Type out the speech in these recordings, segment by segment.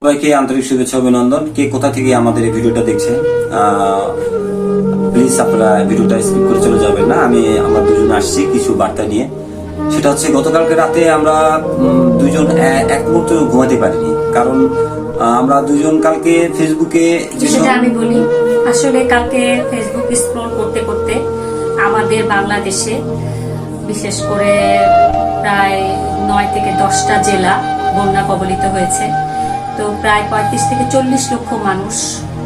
সবাইকে আন্তরিক শুভেচ্ছা অভিনন্দন। কে কোথা থেকে আমাদের এই ভিডিওটা দেখছে প্লিজ আপনারা ভিডিওটা স্কিপ করে চলে যাবেন না। আমরা দুজন আসছি কিছু বার্তা নিয়ে। সেটা হচ্ছে গতকালকে রাতে আমরা দুজন এক মুহূর্ত ঘুমাতে পারিনি, কারণ আমরা দুজন কালকে ফেসবুকে আমি বলি আসলে কালকে ফেসবুক স্ক্রল করতে করতে আমাদের বাংলাদেশে বিশেষ করে প্রায় 9 থেকে 10টা জেলা বন্যা কবলিত হয়েছে। তো প্রায় 35 থেকে 40 লক্ষ মানুষ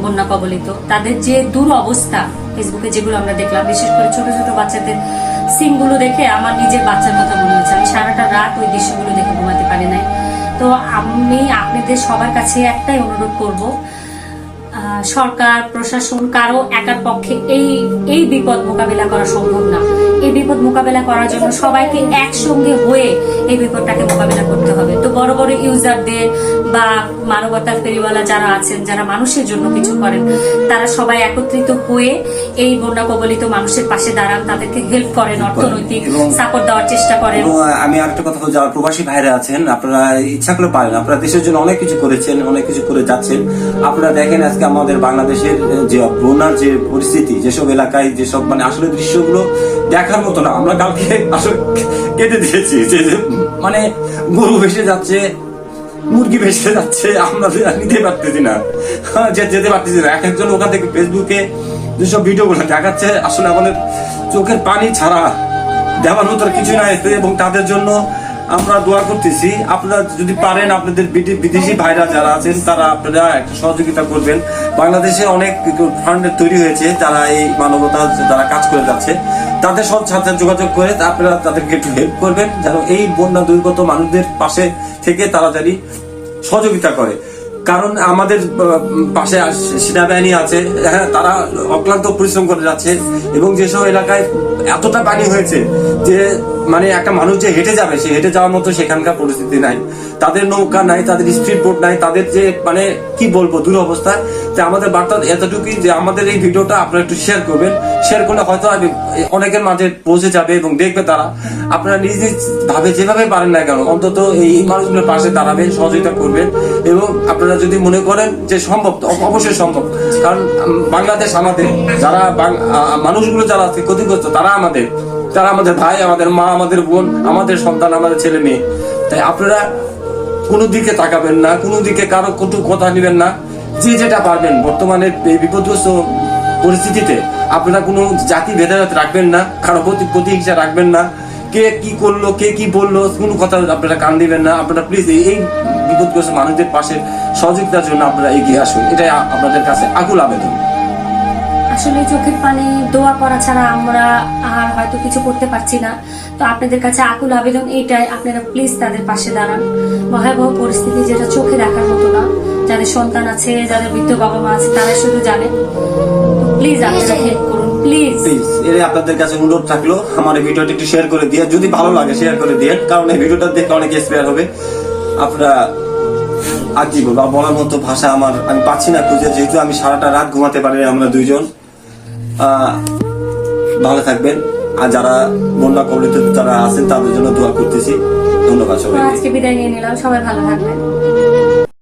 বন্যা কবলিত। তাদের যে দুরবস্থা ফেসবুকে যেগুলো আমরা দেখলাম, বিশেষ করে ছোট ছোট বাচ্চাদের সিনগুলো দেখে আমার নিজের বাচ্চার কথা মনে হচ্ছে। আমি সারাটা রাত ওই দৃশ্যগুলো দেখে ঘুমাতে পারি নাই। তো আমি আপনাদের সবার কাছে একটাই অনুরোধ করব, সরকার প্রশাসন কারো একার পক্ষে এই বিপদ মোকাবিলা করা সম্ভব না। এই বিপদ মোকাবিলা করার জন্য সবাইকে একসঙ্গে হয়ে এই বিপদটাকে মোকাবিলা করতে হবে। তো বড় বড় ইউজারদের বা মানবতার ফেরিওয়ালা যারা আছেন, যারা মানুষের জন্য কিছু করেন, তারা সবাই একত্রিত হয়ে এই বন্যা কবলিত মানুষের পাশে দাঁড়ান, তাদেরকে হেল্প করেন, অর্থনৈতিক সাপোর্ট দেওয়ার চেষ্টা করেন। আমি আরেকটা কথা বলছি, যারা প্রবাসী ভাইরা আছেন, আপনারা ইচ্ছা করে পারেন, আপনারা দেশের জন্য অনেক কিছু করেছেন, অনেক কিছু করে যাচ্ছেন। আপনারা দেখেন আজকে আমাদের বাংলাদেশের যে বন্যার যে পরিস্থিতি, যেসব এলাকায় যেসব আসলে দৃশ্যগুলো দেখার মতো না। আমরা কালকে আসলে কেটে দিয়েছি যে গরু ভেসে যাচ্ছে, মুরগি ভেসে যাচ্ছে, আমরা নিতে পারতেছি না, যেতে পারতেছি না। এক একজন ওখান থেকে ফেসবুকে যেসব ভিডিও গুলো দেখাচ্ছে, আসলে আমাদের চোখের পানি ছাড়া দেওয়ার মতো কিছু নাই। এবং তাদের জন্য আমরা দোয়া করতেছি। আপনারা যদি পারেন, আপনাদের বিদেশি ভাইরা যারা আছেন, তারা আপনারা একটা সহযোগিতা করবেন। বাংলাদেশে অনেক ফান্ড তৈরি হয়েছে, তারা এই মানবতা যারা কাজ করে যাচ্ছে, তাদের সাথে যোগাযোগ করে আপনারা তাদেরকে একটু হেল্প করবেন, যেন এই বন্যা দুর্গত মানুষদের পাশে থেকে তারা জানি সহযোগিতা করে। কারণ আমাদের পাশে সেনাবাহিনী আছে, হ্যাঁ, তারা অক্লান্ত পরিশ্রম করে যাচ্ছে। এবং যেসব এলাকায় এতটা পানি হয়েছে যে একটা মানুষ যে হেঁটে যাবে, সে হেঁটে যাওয়ার মতো সেখানকার পরিস্থিতি নাই। তাদের নৌকা নাই, তাদের স্পিড বোট নাই, তাদের যে কি বলবো দুরবস্থা। যে আমাদের বার্তা এতটুকুই যে আমাদের এই ভিডিওটা আপনারা একটু শেয়ার করবেন। শেয়ার করলে হয়তো অনেকের মাঝে পৌঁছে যাবে এবং দেখবে তারা। আপনারা নিজ নিজ ভাবে যেভাবে পারেন না কেন, অন্তত এই মানুষগুলোর পাশে দাঁড়াবেন, সহযোগিতা করবেন। এবং আপনারা যদি মনে করেন যে সম্ভব, অবশ্যই সম্ভব। কারণ বাংলাদেশ আমাদের, যারা মানুষগুলো যারা আছে ক্ষতিগ্রস্ত, তারা আমাদের ভাই, আমাদের মা, আমাদের বোন, আমাদের সন্তান, আমাদের ছেলে মেয়ে। তাই আপনারা কোনো দিকে তাকাবেন না, কোনো দিকে কারো কটু কথা নেবেন না। যে যেটা পারবেন বর্তমানে এই বিপদগ্রস্ত পরিস্থিতিতে আপনারা কোনো জাতি ভেদাভেদ রাখবেন না, কারো প্রতিহিংসা রাখবেন না। কে কি করলো, কে কি বললো, কোনো কথা আপনারা কান দিবেন না। আপনারা প্লিজ এই বিপদগ্রস্ত মানুষদের পাশে সহযোগিতার জন্য আপনারা এগিয়ে আসুন, এটাই আপনাদের কাছে আকুল আবেদন। আসলে চোখের পানি দোয়া করা ছাড়া আমরা আর হয়তো কিছু করতে পারছি না। তো আপনাদের কাছে আকুল আবেদন এইটাই, আপনারা প্লিজ তাদের পাশে দাঁড়ান। ভয়াবহ পরিস্থিতি, যেটা চোখে দেখার মতো না। যাদের সন্তান আছে, যাদের বৃদ্ধ বাবা মা আছে, তারা শুধু জানে। তো প্লিজ আপনারা হেল্প করুন, প্লিজ। এর আপনাদের কাছে অনুরোধ থাকলো, আমার এই ভিডিওটি একটু শেয়ার করে দিয়ে, যদি ভালো লাগে শেয়ার করে দিয়ে, কারণ এই ভিডিওটা দেখে অনেক ইন্সপায়ার হবে। আপনারা আর কি বলবো, বলার মতো ভাষা আমি পাচ্ছি না খুঁজে, যেহেতু আমি সারাটা রাত ঘুমাতে পারি। আমরা দুইজন ভালো থাকবেন। আর যারা বন্যা কবলিত যারা আছেন, তাদের জন্য দোয়া করতেছি। ধন্যবাদ সবাইকে। আজকে বিদায় নিয়ে নিলাম, সবাই ভালো থাকবেন।